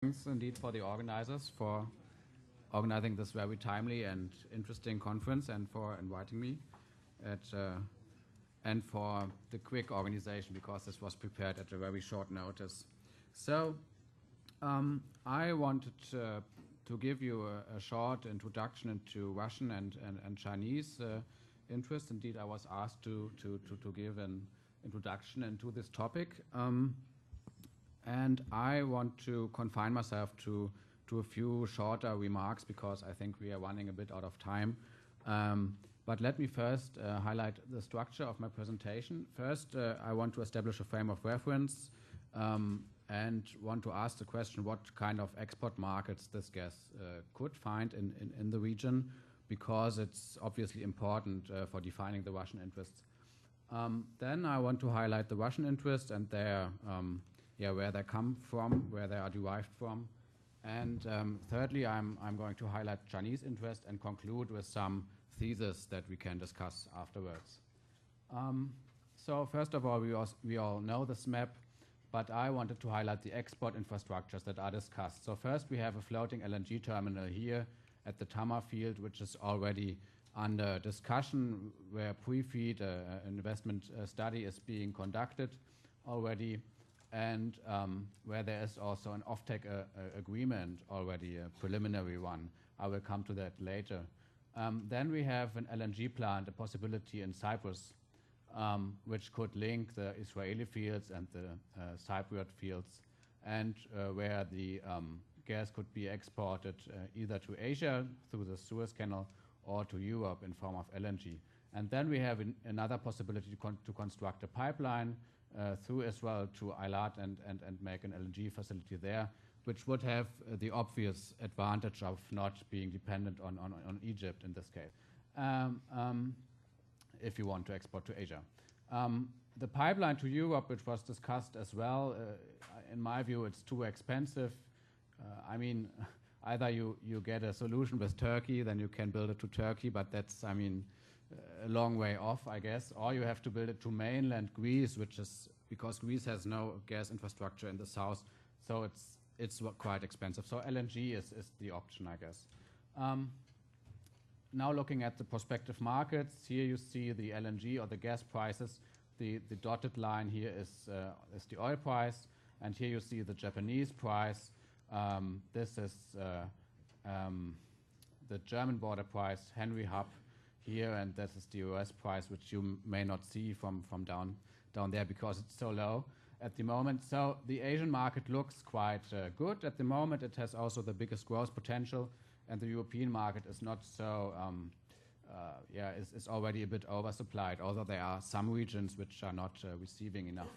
Thanks indeed for the organizers for organizing this very timely and interesting conference and for inviting me and for the quick organization because this was prepared at a very short notice. So I wanted to give you a short introduction into Russian and Chinese interest. Indeed, I was asked to give an introduction into this topic. And I want to confine myself to a few shorter remarks because I think we are running a bit out of time. But let me first highlight the structure of my presentation. First, I want to establish a frame of reference and want to ask the question what kind of export markets this gas could find in the region, because it's obviously important for defining the Russian interests. Then I want to highlight the Russian interests and their where they come from, where they are derived from. And thirdly, I'm going to highlight Chinese interest and conclude with some theses that we can discuss afterwards. So first of all, we all know this map, but I wanted to highlight the export infrastructures that are discussed. So first, we have a floating LNG terminal here at the Tama field, which is already under discussion, where pre-FEED investment study is being conducted already, and where there is also an offtake agreement already, a preliminary one. I will come to that later. Then we have an LNG plant, a possibility in Cyprus, which could link the Israeli fields and the Cypriot fields, and where the gas could be exported either to Asia through the Suez Canal or to Europe in form of LNG. And then we have another possibility to construct a pipeline through Israel to Eilat and make an LNG facility there, which would have the obvious advantage of not being dependent on Egypt in this case, if you want to export to Asia. The pipeline to Europe, which was discussed as well, in my view, it's too expensive. I mean, either you get a solution with Turkey, then you can build it to Turkey, but that's, I mean, a long way off, I guess, or you have to build it to mainland Greece, which is because Greece has no gas infrastructure in the south, so it's quite expensive. So LNG is the option, I guess. Now looking at the prospective markets, here you see the LNG or the gas prices. The dotted line here is the oil price, and here you see the Japanese price. This is the German border price, Henry Hub, here, and this is the US price, which you may not see from down there because it's so low at the moment. So the Asian market looks quite good at the moment. It has also the biggest growth potential, and the European market is not so, is already a bit oversupplied, although there are some regions which are not receiving enough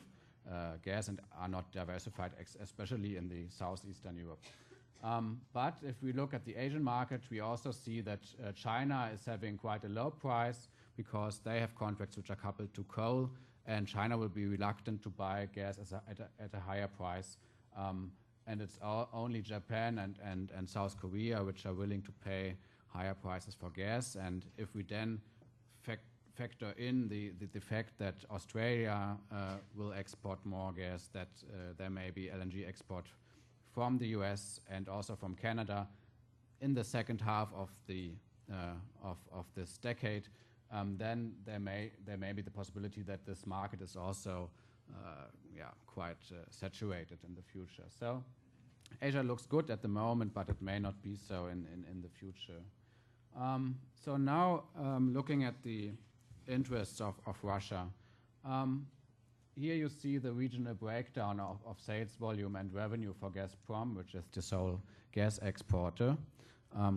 gas and are not diversified, especially in the southeastern Europe. But if we look at the Asian market, we also see that China is having quite a low price because they have contracts which are coupled to coal, and China will be reluctant to buy gas at a higher price. And it's only Japan and South Korea which are willing to pay higher prices for gas. And if we then factor in the fact that Australia will export more gas, that there may be LNG export from the US and also from Canada in the second half of this decade, then there may be the possibility that this market is also quite saturated in the future. So Asia looks good at the moment, but it may not be so in the future. So now looking at the interests of Russia. Here you see the regional breakdown of sales volume and revenue for Gazprom, which is the sole gas exporter.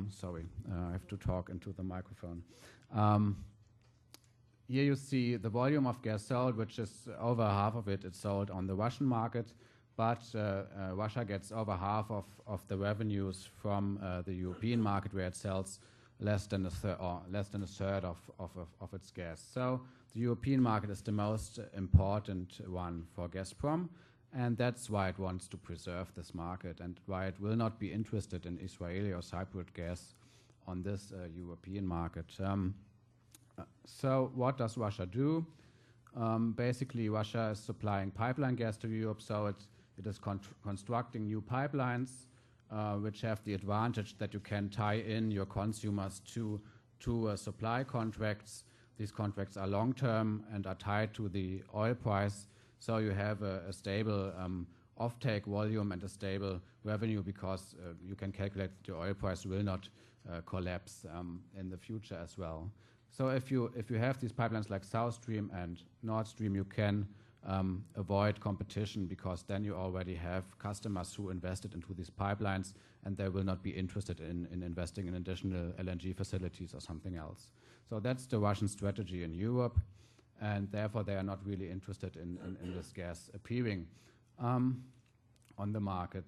Sorry, I have to talk into the microphone. Here you see the volume of gas sold, which is over half of it is sold on the Russian market, but Russia gets over half of the revenues from the European market, where it sells less than a third of its gas. So the European market is the most important one for Gazprom, and that's why it wants to preserve this market and why it will not be interested in Israeli or Cypriot gas on this European market. So what does Russia do? Basically, Russia is supplying pipeline gas to Europe, so it is constructing new pipelines which have the advantage that you can tie in your consumers to supply contracts. These contracts are long-term and are tied to the oil price, so you have a stable offtake volume and a stable revenue because you can calculate that the oil price will not collapse in the future as well. So if you have these pipelines like South Stream and Nord Stream, you can avoid competition because then you already have customers who invested into these pipelines and they will not be interested in investing in additional LNG facilities or something else. So that's the Russian strategy in Europe, and therefore they are not really interested in this gas appearing on the market.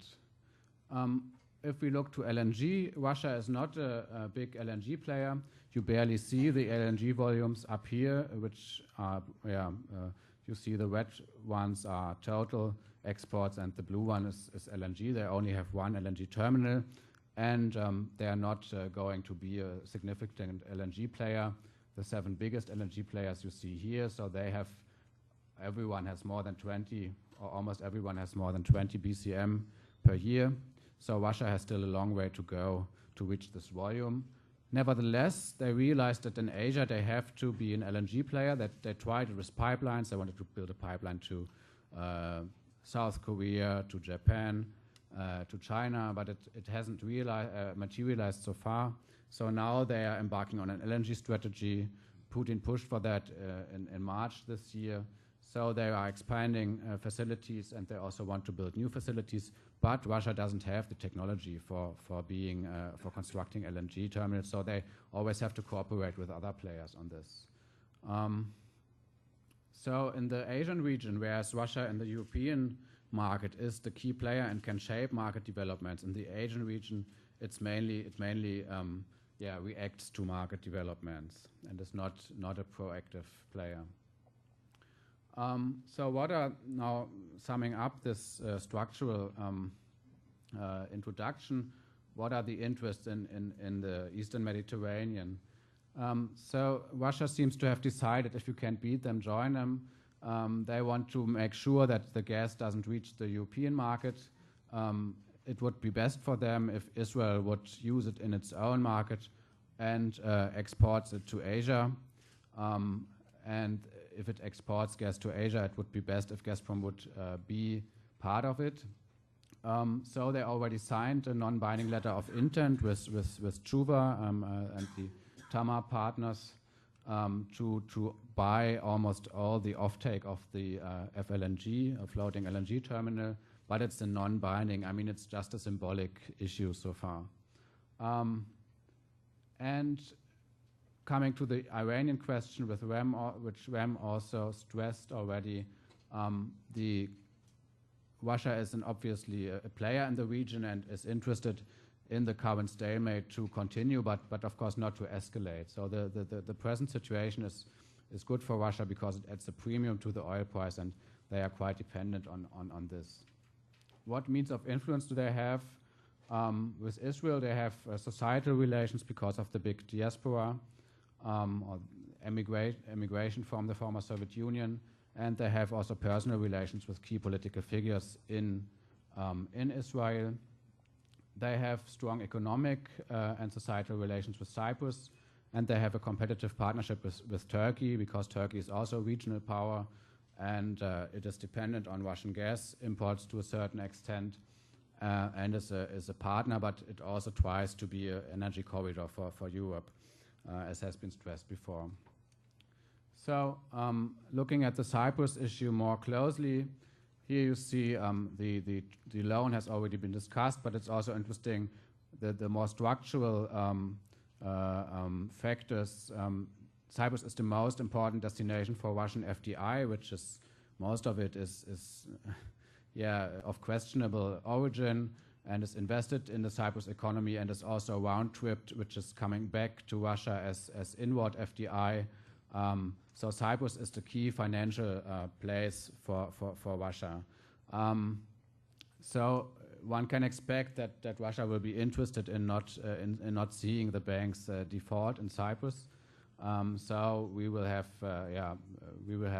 If we look to LNG, Russia is not a big LNG player. You barely see the LNG volumes up here, which are, you see the red ones are total exports and the blue one is LNG. They only have one LNG terminal, and they are not going to be a significant LNG player. The 7 biggest LNG players you see here, so they have, everyone has more than 20, or almost everyone has more than 20 BCM per year. So Russia has still a long way to go to reach this volume. Nevertheless, they realized that in Asia they have to be an LNG player, that they tried it with pipelines. They wanted to build a pipeline to South Korea, to Japan, to China, but it hasn't materialized so far. So now they are embarking on an LNG strategy. Putin pushed for that in March this year. So they are expanding facilities, and they also want to build new facilities. But Russia doesn't have the technology for constructing LNG terminals, so they always have to cooperate with other players on this. So in the Asian region, whereas Russia in the European market is the key player and can shape market developments, in the Asian region it mainly reacts to market developments and is not a proactive player. So what are, now summing up this structural introduction, what are the interests in the Eastern Mediterranean? So Russia seems to have decided if you can't beat them, join them. They want to make sure that the gas doesn't reach the European market. It would be best for them if Israel would use it in its own market and exports it to Asia. And if it exports gas to Asia, it would be best if Gazprom would be part of it. So they already signed a non-binding letter of intent with Chuva and the Tamar partners to buy almost all the offtake of the FLNG, a floating LNG terminal, but it's a non-binding. I mean, it's just a symbolic issue so far. And coming to the Iranian question with Rem, which Rem also stressed already, Russia is obviously a player in the region and is interested in the current stalemate to continue, but of course not to escalate. So the present situation is good for Russia because it adds a premium to the oil price, and they are quite dependent on this. What means of influence do they have? With Israel, they have societal relations because of the big diaspora, or emigration from the former Soviet Union, and they have also personal relations with key political figures in Israel. They have strong economic and societal relations with Cyprus, and they have a competitive partnership with Turkey because Turkey is also a regional power, and it is dependent on Russian gas imports to a certain extent, and is a partner, but it also tries to be an energy corridor for Europe, as has been stressed before. So looking at the Cyprus issue more closely, here you see the loan has already been discussed, but it's also interesting that the more structural factors. Cyprus is the most important destination for Russian FDI, which is, most of it is of questionable origin and is invested in the Cyprus economy and is also round-tripped, which is coming back to Russia as inward FDI. So Cyprus is the key financial place for Russia. So one can expect that Russia will be interested in not seeing the banks default in Cyprus. So we will have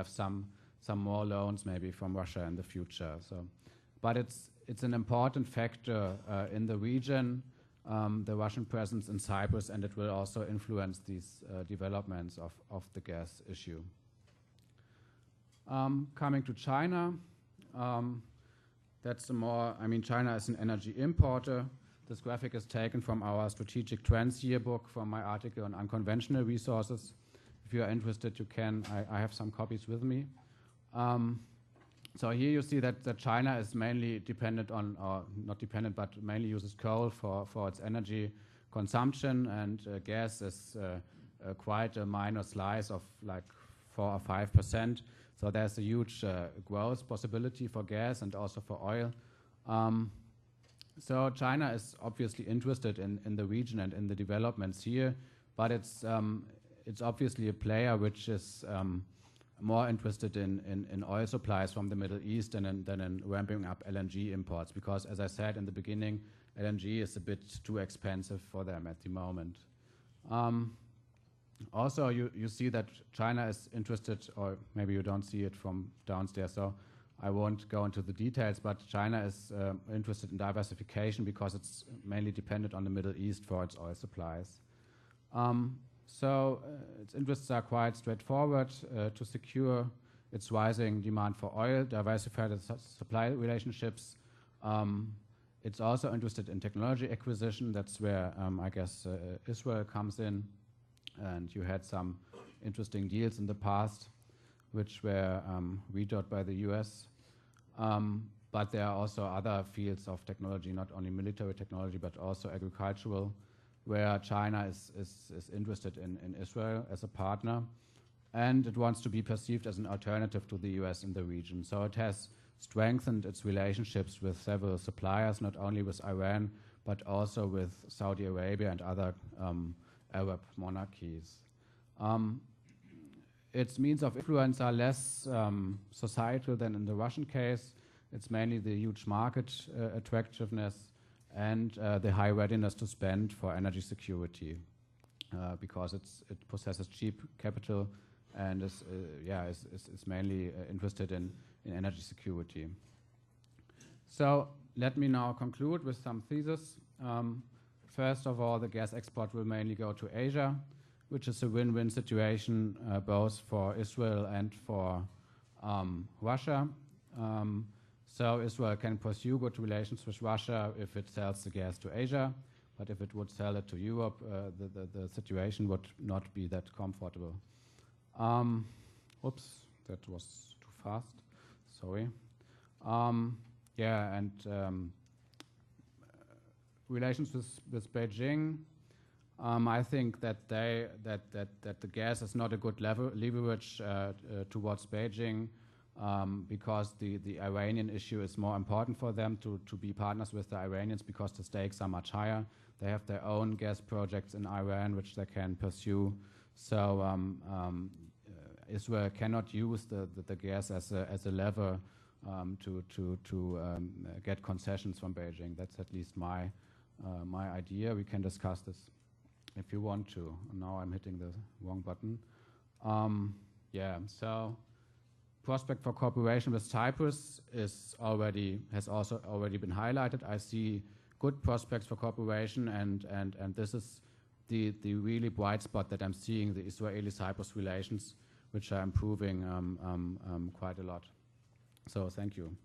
some more loans maybe from Russia in the future. So, but it's an important factor in the region, the Russian presence in Cyprus, and it will also influence these developments of the gas issue. Coming to China, that's China is an energy importer. This graphic is taken from our Strategic Trends Yearbook from my article on unconventional resources. If you are interested, you can. I have some copies with me. So here you see that China is mainly dependent on, or not dependent, but mainly uses coal for its energy consumption, and gas is quite a minor slice of like 4 or 5%. So there's a huge growth possibility for gas and also for oil. So China is obviously interested in the region and in the developments here, but it's obviously a player which is more interested in oil supplies from the Middle East than in ramping up LNG imports, because as I said in the beginning, LNG is a bit too expensive for them at the moment. Also, you see that China is interested, or maybe you don't see it from downstairs, so I won't go into the details, but China is interested in diversification because it's mainly dependent on the Middle East for its oil supplies. So its interests are quite straightforward: to secure its rising demand for oil, diversify the supply relationships. It's also interested in technology acquisition. That's where I guess Israel comes in, and you had some interesting deals in the past which were vetoed by the US. But there are also other fields of technology, not only military technology, but also agricultural, where China is interested in Israel as a partner, and it wants to be perceived as an alternative to the US in the region. So it has strengthened its relationships with several suppliers, not only with Iran, but also with Saudi Arabia and other Arab monarchies. Its means of influence are less societal than in the Russian case. It's mainly the huge market attractiveness and the high readiness to spend for energy security, because it possesses cheap capital and is mainly interested in energy security. So let me now conclude with some theses. First of all, the gas export will mainly go to Asia, which is a win-win situation both for Israel and for Russia. So Israel can pursue good relations with Russia if it sells the gas to Asia, but if it would sell it to Europe, the situation would not be that comfortable. Oops, that was too fast. Sorry. Relations with Beijing. I think that the gas is not a good leverage towards Beijing, because the Iranian issue is more important for them to be partners with the Iranians, because the stakes are much higher. They have their own gas projects in Iran which they can pursue. So Israel cannot use the gas as a lever to get concessions from Beijing. That's at least my idea. We can discuss this if you want to. Now I'm hitting the wrong button. So prospect for cooperation with Cyprus has also already been highlighted. I see good prospects for cooperation, and this is the really bright spot that I'm seeing, the Israeli-Cyprus relations, which are improving quite a lot. So thank you.